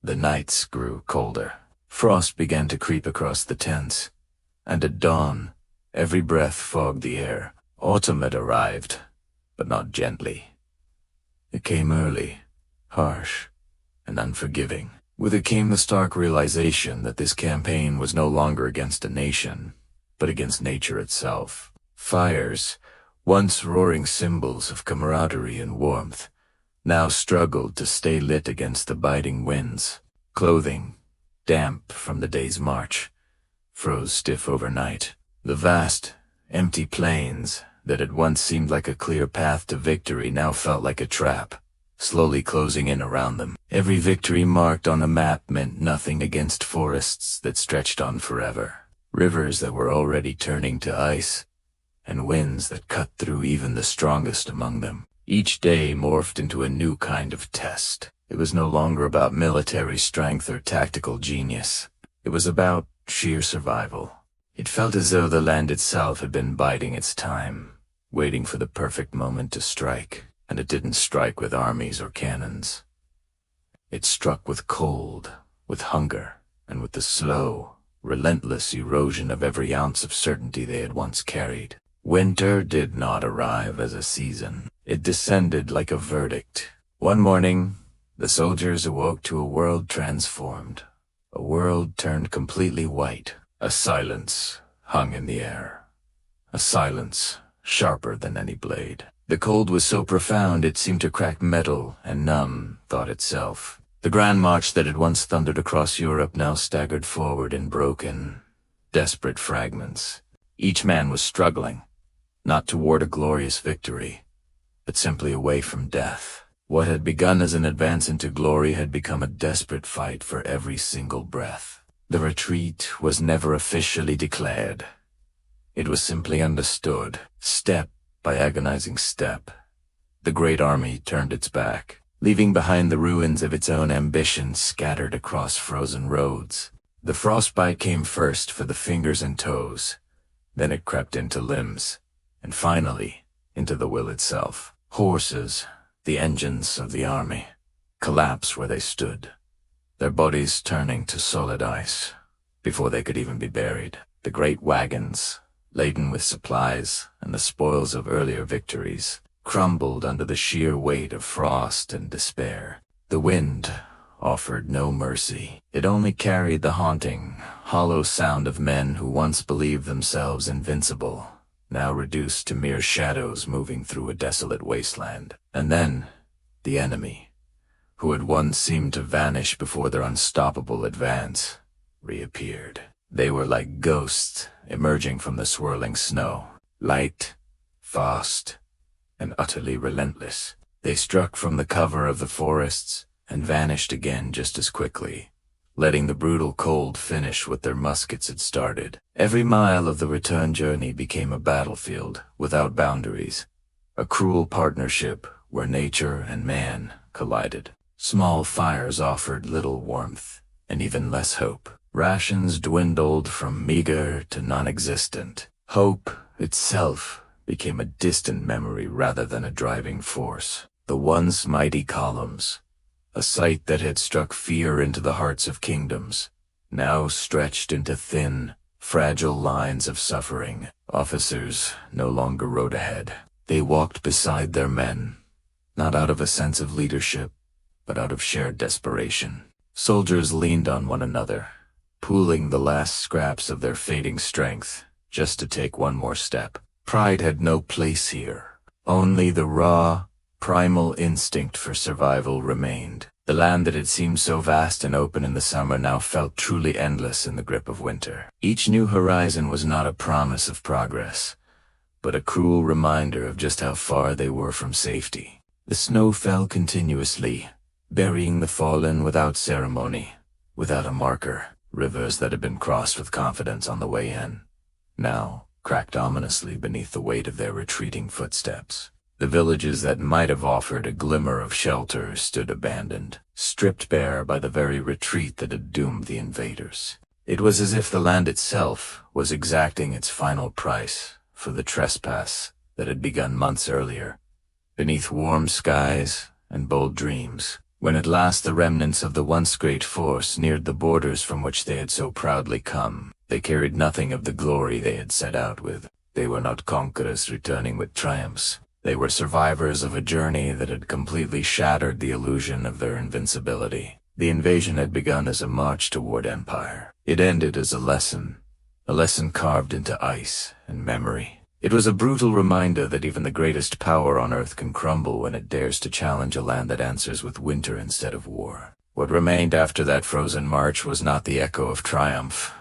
The nights grew colder. Frost began to creep across the tents, and at dawn, every breath fogged the air. Autumn had arrived, but not gently. It came early, harsh, and unforgiving. With it came the stark realization that this campaign was no longer against a nation, but against nature itself. Fires, once roaring symbols of camaraderie and warmth, now struggled to stay lit against the biting winds. Clothing, damp from the day's march, froze stiff overnight. The vast, empty plains that had once seemed like a clear path to victory now felt like a trap, slowly closing in around them. Every victory marked on a map meant nothing against forests that stretched on forever, rivers that were already turning to ice, and winds that cut through even the strongest among them. Each day morphed into a new kind of test. It was no longer about military strength or tactical genius. It was about sheer survival. It felt as though the land itself had been biding its time, waiting for the perfect moment to strike. And it didn't strike with armies or cannons. It struck with cold, with hunger, and with the slow, relentless erosion of every ounce of certainty they had once carried. Winter did not arrive as a season. It descended like a verdict. One morning, the soldiers awoke to a world transformed, a world turned completely white. A silence hung in the air, a silence sharper than any blade. The cold was so profound it seemed to crack metal and numb thought itself. The grand march that had once thundered across Europe now staggered forward in broken, desperate fragments. Each man was struggling, not toward a glorious victory, but simply away from death. What had begun as an advance into glory had become a desperate fight for every single breath. The retreat was never officially declared. It was simply understood, step by agonizing step. The great army turned its back, leaving behind the ruins of its own ambitions scattered across frozen roads. The frostbite came first for the fingers and toes, then it crept into limbs, and finally into the will itself. Horses, the engines of the army, collapsed where they stood, their bodies turning to solid ice before they could even be buried. The great wagons, laden with supplies and the spoils of earlier victories, crumbled under the sheer weight of frost and despair. The wind offered no mercy. It only carried the haunting, hollow sound of men who once believed themselves invincible, now reduced to mere shadows moving through a desolate wasteland. And then, the enemy, who had once seemed to vanish before their unstoppable advance, reappeared. They were like ghosts emerging from the swirling snow, light, fast, and utterly relentless. They struck from the cover of the forests and vanished again just as quickly, letting the brutal cold finish what their muskets had started. Every mile of the return journey became a battlefield without boundaries, a cruel partnership where nature and man collided. Small fires offered little warmth and even less hope. Rations dwindled from meager to non-existent. Hope itself became a distant memory rather than a driving force. The once mighty columns, a sight that had struck fear into the hearts of kingdoms, now stretched into thin, fragile lines of suffering. Officers no longer rode ahead. They walked beside their men, not out of a sense of leadership, but out of shared desperation. Soldiers leaned on one another, pooling the last scraps of their fading strength just to take one more step. Pride had no place here. Only the raw, primal instinct for survival remained. The land that had seemed so vast and open in the summer now felt truly endless in the grip of winter. Each new horizon was not a promise of progress, but a cruel reminder of just how far they were from safety. The snow fell continuously, burying the fallen without ceremony, without a marker. Rivers that had been crossed with confidence on the way in, now cracked ominously beneath the weight of their retreating footsteps. The villages that might have offered a glimmer of shelter stood abandoned, stripped bare by the very retreat that had doomed the invaders. It was as if the land itself was exacting its final price for the trespass that had begun months earlier. Beneath warm skies and bold dreams, When at last the remnants of the once great force neared the borders from which they had so proudly come, they carried nothing of the glory they had set out with. They were not conquerors returning with triumphs. They were survivors of a journey that had completely shattered the illusion of their invincibility. The invasion had begun as a march toward empire. It ended as a lesson carved into ice and memory. It was a brutal reminder that even the greatest power on earth can crumble when it dares to challenge a land that answers with winter instead of war. What remained after that frozen march was not the echo of triumph,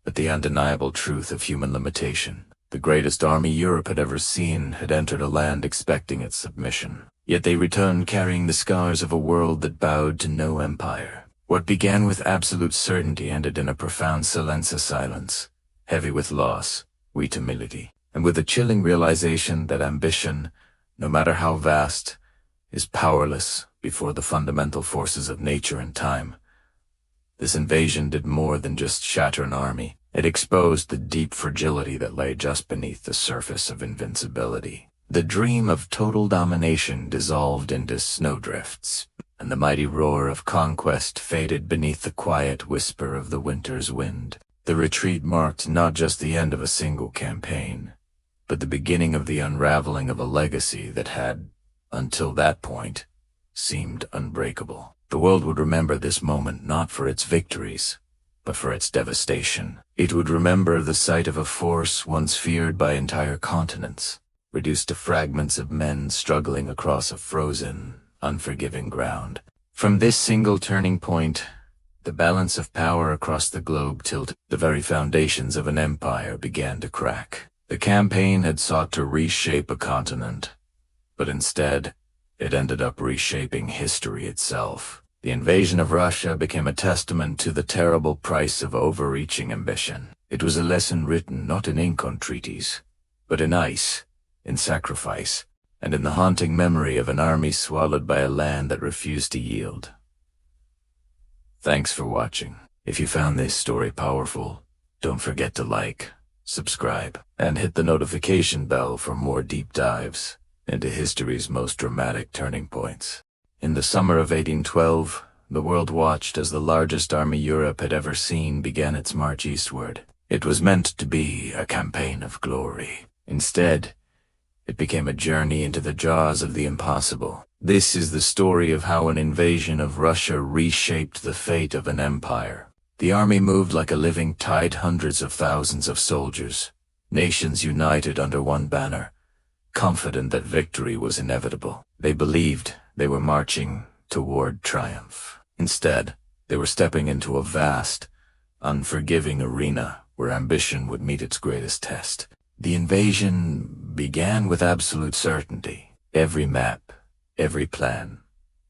but the undeniable truth of human limitation. The greatest army Europe had ever seen had entered a land expecting its submission. Yet they returned carrying the scars of a world that bowed to no empire. What began with absolute certainty ended in a profound silence, heavy with loss, with humility, and with the chilling realization that ambition, no matter how vast, is powerless before the fundamental forces of nature and time. This invasion did more than just shatter an army. It exposed the deep fragility that lay just beneath the surface of invincibility. The dream of total domination dissolved into snowdrifts, and the mighty roar of conquest faded beneath the quiet whisper of the winter's wind. The retreat marked not just the end of a single campaign, but the beginning of the unraveling of a legacy that had, until that point, seemed unbreakable. The world would remember this moment not for its victories, but for its devastation. It would remember the sight of a force once feared by entire continents, reduced to fragments of men struggling across a frozen, unforgiving ground. From this single turning point, the balance of power across the globe tilted. The very foundations of an empire began to crack. The campaign had sought to reshape a continent, but instead, it ended up reshaping history itself. The invasion of Russia became a testament to the terrible price of overreaching ambition. It was a lesson written not in ink on treaties, but in ice, in sacrifice, and in the haunting memory of an army swallowed by a land that refused to yield. Thanks for watching. If you found this story powerful, don't forget to like, subscribe, and hit the notification bell for more deep dives into history's most dramatic turning points. In the summer of 1812, the world watched as the largest army Europe had ever seen began its march eastward. It was meant to be a campaign of glory. Instead, it became a journey into the jaws of the impossible. This is the story of how an invasion of Russia reshaped the fate of an empire. The army moved like a living tide, hundreds of thousands of soldiers, nations united under one banner, confident that victory was inevitable. They believed they were marching toward triumph. Instead, they were stepping into a vast, unforgiving arena where ambition would meet its greatest test. The invasion began with absolute certainty. Every map, every plan,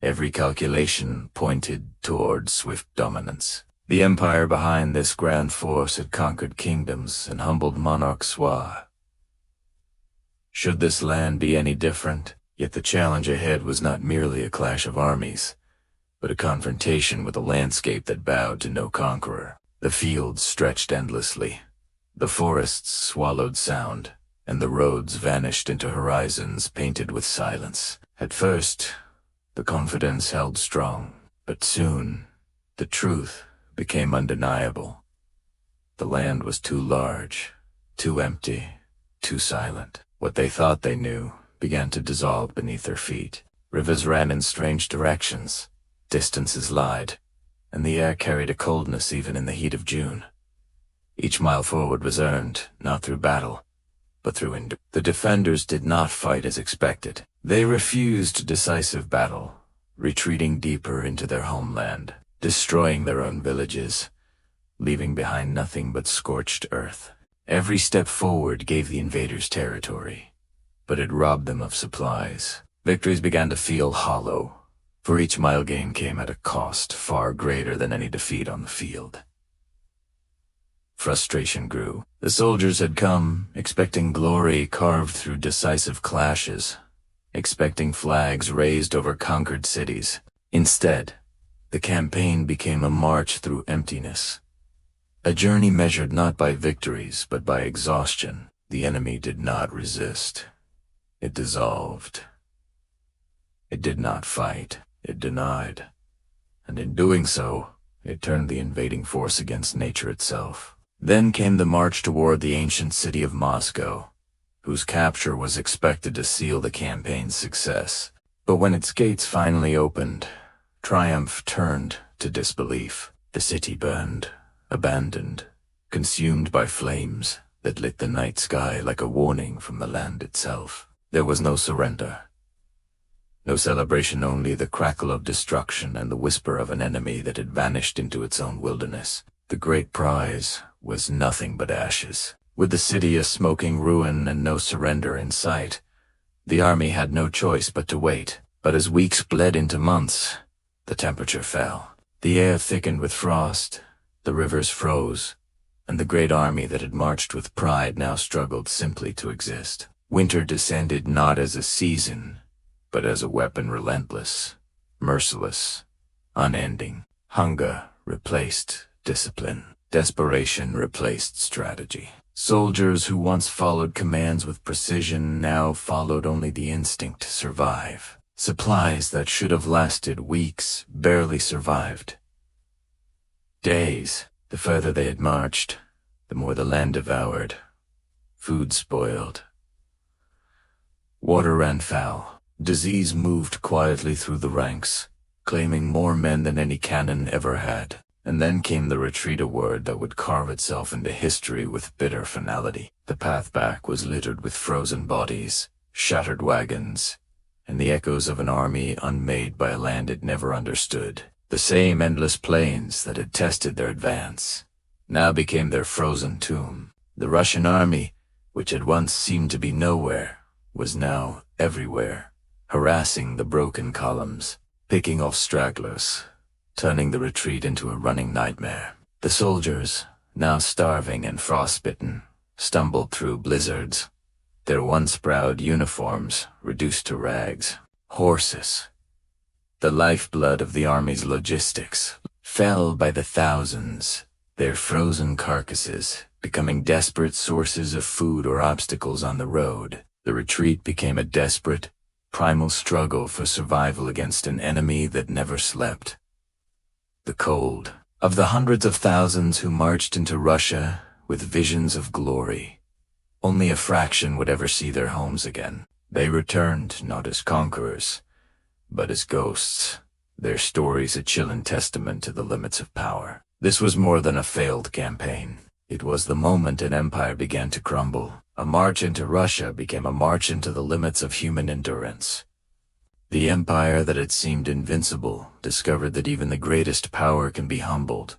every calculation pointed toward swift dominance. The empire behind this grand force had conquered kingdoms and humbled monarchs. Should this land be any different? Yet the challenge ahead was not merely a clash of armies, but a confrontation with a landscape that bowed to no conqueror. The fields stretched endlessly, the forests swallowed sound, and the roads vanished into horizons painted with silence. At first, the confidence held strong, but soon, the truth became undeniable. The land was too large, too empty, too silent. What they thought they knew began to dissolve beneath their feet. Rivers ran in strange directions, distances lied, and the air carried a coldness even in the heat of June. Each mile forward was earned, not through battle, but through endurance. The defenders did not fight as expected. They refused decisive battle, retreating deeper into their homeland, destroying their own villages, leaving behind nothing but scorched earth. Every step forward gave the invaders territory, but it robbed them of supplies. Victories began to feel hollow, for each mile gain came at a cost far greater than any defeat on the field. Frustration grew. The soldiers had come, expecting glory carved through decisive clashes, expecting flags raised over conquered cities. Instead, the campaign became a march through emptiness, a journey measured not by victories but by exhaustion. The enemy did not resist. It dissolved. It did not fight. It denied. and in doing so, it turned the invading force against nature itself. Then came the march toward the ancient city of Moscow, whose capture was expected to seal the campaign's success. But when its gates finally opened, triumph turned to disbelief. The city burned, abandoned, consumed by flames that lit the night sky like a warning from the land itself. There was no surrender. No celebration, only the crackle of destruction and the whisper of an enemy that had vanished into its own wilderness. The great prize was nothing but ashes. With the city a smoking ruin and no surrender in sight, the army had no choice but to wait. But as weeks bled into months, the temperature fell. The air thickened with frost, the rivers froze, and the great army that had marched with pride now struggled simply to exist. Winter descended not as a season, but as a weapon relentless, merciless, unending. Hunger replaced discipline. Desperation replaced strategy. Soldiers who once followed commands with precision now followed only the instinct to survive. Supplies that should have lasted weeks barely survived days. The further they had marched, the more the land devoured. Food spoiled. Water ran foul. Disease moved quietly through the ranks, claiming more men than any cannon ever had. And then came the retreat, a word that would carve itself into history with bitter finality. The path back was littered with frozen bodies, shattered wagons, and the echoes of an army unmade by a land it never understood. The same endless plains that had tested their advance now became their frozen tomb. The Russian army, which had once seemed to be nowhere, was now everywhere, harassing the broken columns, picking off stragglers, turning the retreat into a running nightmare. The soldiers, now starving and frostbitten, stumbled through blizzards, their once proud uniforms reduced to rags. Horses, the lifeblood of the army's logistics, fell by the thousands, their frozen carcasses becoming desperate sources of food or obstacles on the road. The retreat became a desperate, primal struggle for survival against an enemy that never slept. The cold. Of the hundreds of thousands who marched into Russia with visions of glory, only a fraction would ever see their homes again. They returned not as conquerors, but as ghosts, their stories a chilling testament to the limits of power. This was more than a failed campaign. It was the moment an empire began to crumble. A march into Russia became a march into the limits of human endurance. The empire that had seemed invincible discovered that even the greatest power can be humbled,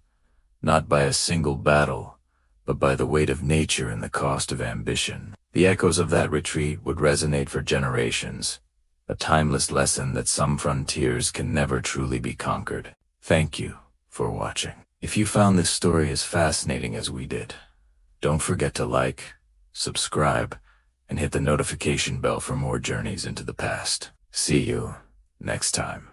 not by a single battle, but by the weight of nature and the cost of ambition. The echoes of that retreat would resonate for generations, a timeless lesson that some frontiers can never truly be conquered. Thank you for watching. If you found this story as fascinating as we did, don't forget to like, subscribe, and hit the notification bell for more journeys into the past. See you next time.